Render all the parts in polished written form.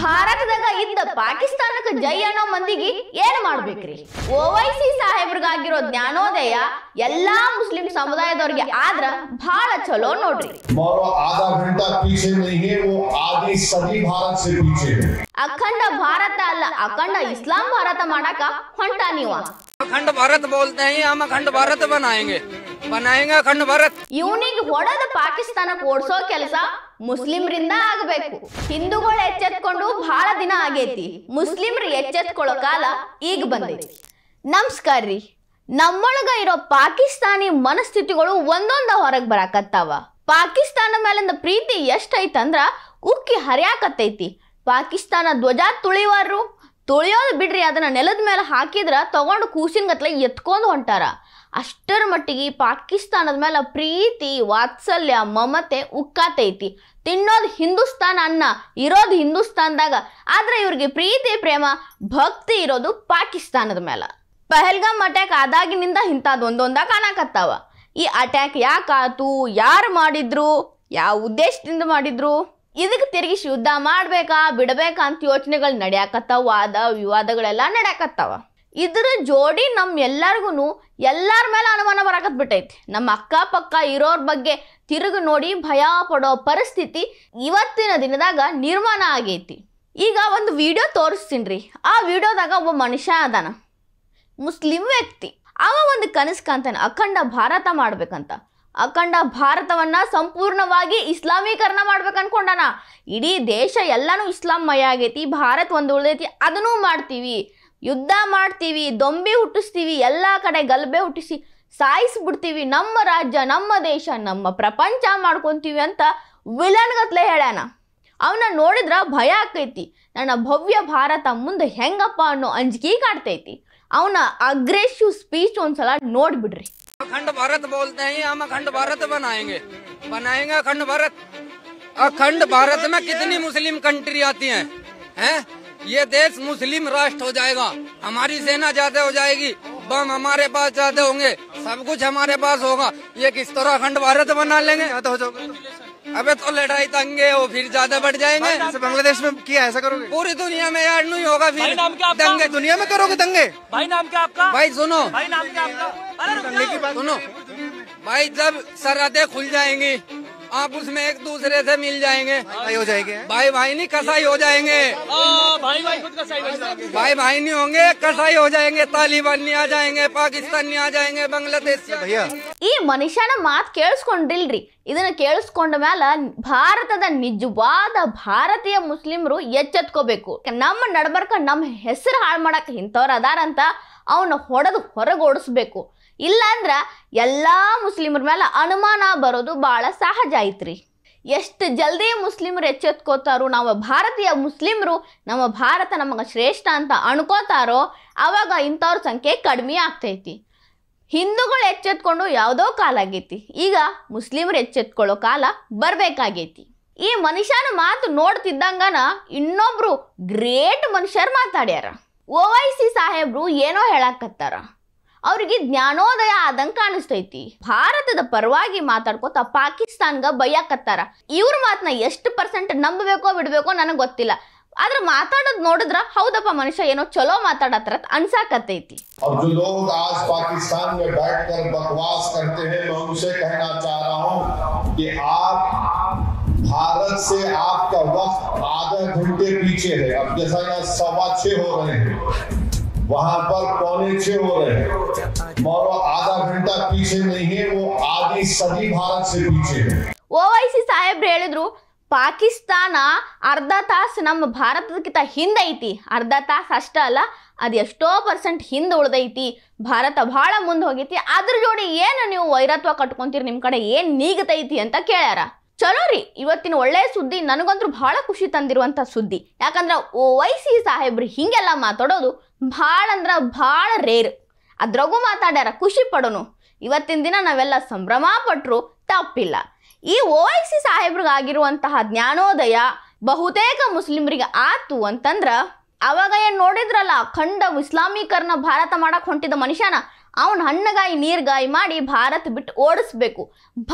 ಭಾರತದಾಗ ಇದ್ದ ಪಾಕಿಸ್ತಾನಕ್ಕೆ ಜೈ ಅನ್ನೋ ಮಂದಿಗೆ ಏನ್ ಮಾಡ್ಬೇಕ್ರಿ? ಓವೈಸಿ ಸಾಹೇಬ್ರಿಗಾಗಿರೋ ಜ್ಞಾನೋದಯ ಎಲ್ಲಾ ಮುಸ್ಲಿಂ ಸಮುದಾಯದವ್ರಿಗೆ ಆದ್ರ ಬಹಳ ಚಲೋ ನೋಡ್ರಿ. आधा घंटा पीछे नहीं है, वो आधी सदी भारत से पीछे है. अखंड भारत अಲ್ಲ अखंड इस्लाम भारत ಮಾಡಕ ಹೊಂಟ ನೀವ. अखंड भारत बोलते हैं, हम अखंड भारत बनाएंगे अखंड भारत. ಇವನಿಗೆ ಹೊಡೆದ ಪಾಕಿಸ್ತಾನಕ್ಕೆ ಓಡಿಸೋ ಕೆಲಸ ಮುಸ್ಲಿಮ್ರಿಂದ ಆಗಬೇಕು. ಹಿಂದೂಗಳು ಎಚ್ಚೆತ್ಕೊಂಡು ಬಹಳ ದಿನ ಆಗೈತಿ, ಮುಸ್ಲಿಮ್ರು ಎಚ್ಚೆತ್ಕೊಳ್ಳೋ ಕಾಲ ಈಗ ಬಂದೈತಿ. ನಮಸ್ಕಾರ ರೀ. ನಮ್ಮೊಳಗ ಇರೋ ಪಾಕಿಸ್ತಾನಿ ಮನಸ್ಥಿತಿಗಳು ಒಂದೊಂದ ಹೊರಗೆ ಬರಾಕತ್ತಾವ. ಪಾಕಿಸ್ತಾನ ಮೇಲಿಂದ ಪ್ರೀತಿ ಎಷ್ಟೈತಂದ್ರ ಉಕ್ಕಿ ಹರಿಯಾಕತ್ತೈತಿ. ಪಾಕಿಸ್ತಾನ ಧ್ವಜ ತುಳಿಯೋದು ಬಿಡ್ರಿ, ಅದನ್ನ ನೆಲದ ಮೇಲೆ ಹಾಕಿದ್ರ ತಗೊಂಡು ಕೂಸಿನ ಗತ್ಲೆ ಎತ್ಕೊಂಡು ಹೊಂಟಾರ. ಅಷ್ಟರ ಮಟ್ಟಿಗೆ ಪಾಕಿಸ್ತಾನದ ಮೇಲೆ ಪ್ರೀತಿ ವಾತ್ಸಲ್ಯ ಮಮತೆ ಉಕ್ಕಾತೈತಿ. ತಿನ್ನೋದು ಹಿಂದೂಸ್ತಾನ ಅನ್ನ, ಇರೋದು ಹಿಂದೂಸ್ತಾನದಾಗ, ಆದ್ರೆ ಇವ್ರಿಗೆ ಪ್ರೀತಿ ಪ್ರೇಮ ಭಕ್ತಿ ಇರೋದು ಪಾಕಿಸ್ತಾನದ ಮೇಲೆ. ಪಹಲ್ಗಾಮ್ ಅಟ್ಯಾಕ್ ಆದಾಗಿನಿಂದ ಇಂಥದ್ದು ಒಂದೊಂದ ಕಾಣಕತ್ತಾವ. ಈ ಅಟ್ಯಾಕ್ ಯಾಕಾತು, ಯಾರು ಮಾಡಿದ್ರು, ಯಾವ ಉದ್ದೇಶದಿಂದ ಮಾಡಿದ್ರು, ಇದಕ್ಕೆ ತಿರುಗಿಸಿ ಯುದ್ಧ ಮಾಡ್ಬೇಕಾ ಬಿಡಬೇಕಾ ಅಂತ ಯೋಚನೆಗಳು ನಡೆಯಾಕತ್ತಾವ. ವಾದ ವಿವಾದಗಳೆಲ್ಲ ನಡೆಯಾಕತ್ತಾವ. ಇದ್ರ ಜೋಡಿ ಎಲ್ಲಾರ್ಗು ಎಲ್ಲಾರ ಮೇಲೆ ಅನುಮಾನ ಬರಾಕತ್ ಬಿಟ್ಟೈತಿ. ನಮ್ಮ ಅಕ್ಕಪಕ್ಕ ಇರೋರ್ ಬಗ್ಗೆ ತಿರುಗಿ ನೋಡಿ ಭಯ ಪಡೋ ಪರಿಸ್ಥಿತಿ ಇವತ್ತಿನ ದಿನದಾಗ ನಿರ್ಮಾಣ ಆಗೈತಿ. ಈಗ ಒಂದು ವಿಡಿಯೋ ತೋರಿಸ್ತೀನ್ರಿ. ಆ ವಿಡಿಯೋದಾಗ ಒಬ್ಬ ಮನುಷ್ಯ ಅದಾನ, ಮುಸ್ಲಿಂ ವ್ಯಕ್ತಿ. ಅವ ಒಂದು ಕನಸು ಕಾಣ್ತಾನೆ, ಅಖಂಡ ಭಾರತ ಮಾಡ್ಬೇಕಂತ. ಅಖಂಡ ಭಾರತವನ್ನ ಸಂಪೂರ್ಣವಾಗಿ ಇಸ್ಲಾಮೀಕರಣ ಮಾಡ್ಬೇಕು ಅನ್ಕೊಂಡಾನ. ಇಡೀ ದೇಶ ಎಲ್ಲಾನು ಇಸ್ಲಾಂಮಯ ಆಗೈತಿ, ಭಾರತ ಒಂದು ಉಳಿದೈತಿ, ಅದನ್ನೂ ಮಾಡ್ತೀವಿ, ಯುದ್ಧ ಮಾಡ್ತೀವಿ, ದೊಂಬಿ ಹುಟ್ಟಿಸ್ತೀವಿ, ಎಲ್ಲ ಕಡೆ ಗಲಭೆ ಹುಟ್ಟಿಸಿ ಸಾಯಿಸ್ಬಿಡ್ತೀವಿ, ನಮ್ಮ ರಾಜ್ಯ ನಮ್ಮ ದೇಶ ನಮ್ಮ ಪ್ರಪಂಚ ಮಾಡ್ಕೊತೀವಿ ಅಂತ ವಿಲನ್ಗತ್ಲೆ ಹೇಳ್ಯಾನ. ಅವನ ನೋಡಿದ್ರ ಭಯ ಆಕೈತಿ. ನನ್ನ ಭವ್ಯ ಭಾರತ ಮುಂದೆ ಹೆಂಗಪ್ಪ ಅನ್ನೋ ಅಂಜಿಕೆ ಕಾಡ್ತೈತಿ. ಅವನ ಅಗ್ರೆಸಿವ್ ಸ್ಪೀಚ್ ಒಂದ್ಸಲ ನೋಡ್ಬಿಡ್ರಿ. अखंड भारत बोलते हैं, हम अखंड भारत बनाएंगे अखंड भारत. अखंड भारत में कितनी मुस्लिम कंट्री आती हैं? ये देश मुस्लिम राष्ट्र हो जाएगा. हमारी सेना ज्यादा हो जाएगी, बम हमारे पास ज्यादा होंगे, सब कुछ हमारे पास होगा. ये किस तरह अखंड भारत बना लेंगे? अबे तो लड़ाई दंगे हो, फिर ज्यादा बढ़ जाएंगे. बांग्लादेश में किया ऐसा करोगे? पूरी दुनिया में यार नहीं होगा. फिर दंगे दुनिया में करोगे दंगे? भाई नाम क्या आपका? भाई सुनो, भाई नाम क्या आपका? दंगे की बात सुनो भाई, जब सरहदें खुल जाएंगी आप उसमें एक दूसरे से मिल जाएंगे, हो जाएंगे. भाई भाई नहीं कसाई हो जाएंगे. भाई भाई खुद का सही भाई. भाई भाई नहीं होंगे, कसाई हो जाएंगे. तालिबान नहीं आ जाएंगे, पाकिस्तान नहीं आ जाएंगे, बांग्लादेश. भैया ಈ ಮನುಷ್ಯನ ಮಾತು ಕೇಳಿಸ್ಕೊಂಡಿಲ್ರಿ. ಇದನ್ನ ಕೇಳಿಸ್ಕೊಂಡ ಮ್ಯಾಲ ಭಾರತದ ನಿಜವಾದ ಭಾರತೀಯ ಮುಸ್ಲಿಮ್ರು ಎಚ್ಚೆತ್ಕೋಬೇಕು. ನಮ್ಮ ನಡಬರ್ಕ ನಮ್ಮ ಹೆಸರು ಹಾಳು ಮಾಡಕ್ ಇಂಥವ್ರು ಅದಾರಂತ ಅವನ್ನ ಹೊರಗೆ ಓಡಿಸ್ಬೇಕು. ಇಲ್ಲಾಂದ್ರ ಎಲ್ಲಾ ಮುಸ್ಲಿಮರ ಮೇಲೆ ಅನುಮಾನ ಬರೋದು ಬಹಳ ಸಹಜ ಐತ್ರಿ. ಎಷ್ಟು ಜಲ್ದಿ ಮುಸ್ಲಿಮರು ಎಚ್ಚೆತ್ಕೋತಾರೋ, ನಾವು ಭಾರತೀಯ ಮುಸ್ಲಿಮರು ನಮ್ಮ ಭಾರತ ನಮಗ ಶ್ರೇಷ್ಠ ಅಂತ ಅನ್ಕೋತಾರೋ ಅವಾಗ ಇಂಥವ್ರ ಸಂಖ್ಯೆ ಕಡಿಮೆ ಆಗ್ತೈತಿ. ಹಿಂದೂಗಳು ಎಚ್ಚೆತ್ಕೊಂಡು ಯಾವುದೋ ಕಾಲ ಆಗೈತಿ, ಈಗ ಮುಸ್ಲಿಮರು ಎಚ್ಚೆತ್ಕೊಳ್ಳೋ ಕಾಲ ಬರ್ಬೇಕಾಗೈತಿ. ಈ ಮನುಷ್ಯನ ಮಾತು ನೋಡ್ತಿದ್ದಂಗನ ಇನ್ನೊಬ್ರು ಗ್ರೇಟ್ ಮನುಷ್ಯರು ಮಾತಾಡ್ಯಾರ. ಓವೈಸಿ ಸಾಹೇಬ್ರು ಏನೋ ಹೇಳಕತ್ತಾರ, ಅವ್ರಿಗೆ ಜ್ಞಾನೋದಯ ಆದಂಗ ಕಾಣಿಸ್ತೈತಿ. ಭಾರತದ ಪರವಾಗಿ ಮಾತಾಡ್ಕೋತ ಪಾಕಿಸ್ತಾನ್ಗ ಬೈಯಾಕತ್ತಾರ. ಇವ್ರ ಮಾತನ್ನ ಎಷ್ಟು % ನಂಬಬೇಕೋ ಬಿಡ್ಬೇಕೋ ನನಗೆ ಗೊತ್ತಿಲ್ಲ. ಆದ್ರೆ ಮಾತಾಡೋದ್ ನೋಡಿದ್ರ ಹೌದಪ್ಪ ಮನುಷ್ಯ ಏನೋ ಚಲೋ ಮಾತಾಡತ್ರ ಅನ್ಸಾಕತ್ತೈತಿ. और जो लोग आज पाकिस्तान में बैठकर बकवास करते हैं, मैं उनसे कहना चाह रहा हूं कि आप भारत से आपका वक्त आधे घंटे पीछे है. अब जैसा यहाँ 6:15 हो रहे हैं, वहां पर 6:45 हो रहे हैं. मौरो आधा घंटा पीछे नहीं है, वो आधी सदी भारत से पीछे है. ಓವೈಸಿ ಸಾಹೇಬ್ರು ಹೇಳಿದ್ರು ಪಾಕಿಸ್ತಾನ ಅರ್ಧ ತಾಸು ನಮ್ಮ ಭಾರತದಕ್ಕಿಂತ ಹಿಂದೈತಿ. ಅರ್ಧ ತಾಸು ಅಷ್ಟ ಅಲ್ಲ, ಅದು ಎಷ್ಟೋ % ಹಿಂದೆ ಉಳ್ದೈತಿ. ಭಾರತ ಬಹಳ ಮುಂದೆ ಹೋಗೈತಿ. ಅದ್ರ ಜೋಡಿ ಏನು ನೀವು ವೈರತ್ವ ಕಟ್ಕೊಂತೀರಿ, ನಿಮ್ಮ ಕಡೆ ಏನು ನೀಗತೈತಿ ಅಂತ ಕೇಳ್ಯಾರ. ಚಲೋ ರೀ, ಇವತ್ತಿನ ಒಳ್ಳೆ ಸುದ್ದಿ, ನನಗಂತೂ ಬಹಳ ಖುಷಿ ತಂದಿರುವಂಥ ಸುದ್ದಿ. ಯಾಕಂದ್ರೆ ಓವೈಸಿ ಸಾಹೇಬ್ರು ಹಿಂಗೆಲ್ಲ ಮಾತಾಡೋದು ಭಾಳ ಅಂದ್ರೆ ಭಾಳ ರೇರ್. ಅದ್ರಾಗೂ ಮಾತಾಡ್ಯಾರ, ಖುಷಿ ಪಡೋನು. ಇವತ್ತಿನ ದಿನ ನಾವೆಲ್ಲ ಸಂಭ್ರಮ ಪಟ್ರು ತಪ್ಪಿಲ್ಲ. ಈ ಓವೈಸಿ ಸಾಹೇಬ್ರಿಗಾಗಿರುವಂತಹ ಜ್ಞಾನೋದಯ ಬಹುತೇಕ ಮುಸ್ಲಿಮ್ರಿಗೆ ಆತು ಅಂತಂದ್ರ ಅವಾಗ ಏನ್ ನೋಡಿದ್ರಲ್ಲ, ಅಖಂಡ ಇಸ್ಲಾಮೀಕರಣ ಭಾರತ ಮಾಡಕ್ ಹೊಂಟಿದ ಮನುಷ್ಯನ ಅವನ ಹಣ್ಣಗಾಯಿ ನೀರ್ಗಾಯಿ ಮಾಡಿ ಭಾರತ್ ಬಿಟ್ಟು ಓಡಿಸ್ಬೇಕು.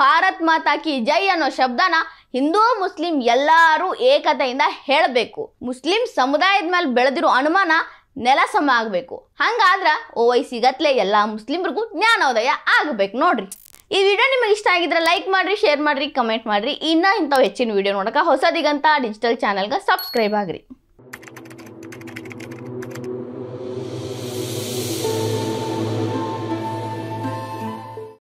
ಭಾರತ್ ಮಾತಾ ಕಿ ಜೈ ಅನ್ನೋ ಶಬ್ದನ ಹಿಂದೂ ಮುಸ್ಲಿಂ ಎಲ್ಲರೂ ಏಕತೆಯಿಂದ ಹೇಳಬೇಕು. ಮುಸ್ಲಿಂ ಸಮುದಾಯದ ಮೇಲೆ ಬೆಳೆದಿರೋ ಅನುಮಾನ ನೆಲ ಸಮ ಆಗಬೇಕು. ಹಂಗಾದ್ರ OIC ಗತ್ಲೆ ಎಲ್ಲ ಮುಸ್ಲಿಮ್ರಿಗೂ ಜ್ಞಾನೋದಯ ಆಗಬೇಕು ನೋಡ್ರಿ. ಈ ವಿಡಿಯೋ ನಿಮಗೆ ಇಷ್ಟ ಆಗಿದ್ರೆ ಲೈಕ್ ಮಾಡ್ರಿ, ಶೇರ್ ಮಾಡ್ರಿ, ಕಮೆಂಟ್ ಮಾಡ್ರಿ. ಇನ್ನೂ ಇಂಥವು ಹೆಚ್ಚಿನ ವಿಡಿಯೋ ನೋಡಕ ಹೊಸ ದಿಗಂತ ಡಿಜಿಟಲ್ ಚಾನೆಲ್ಗೆ ಸಬ್ಸ್ಕ್ರೈಬ್ ಆಗ್ರಿ.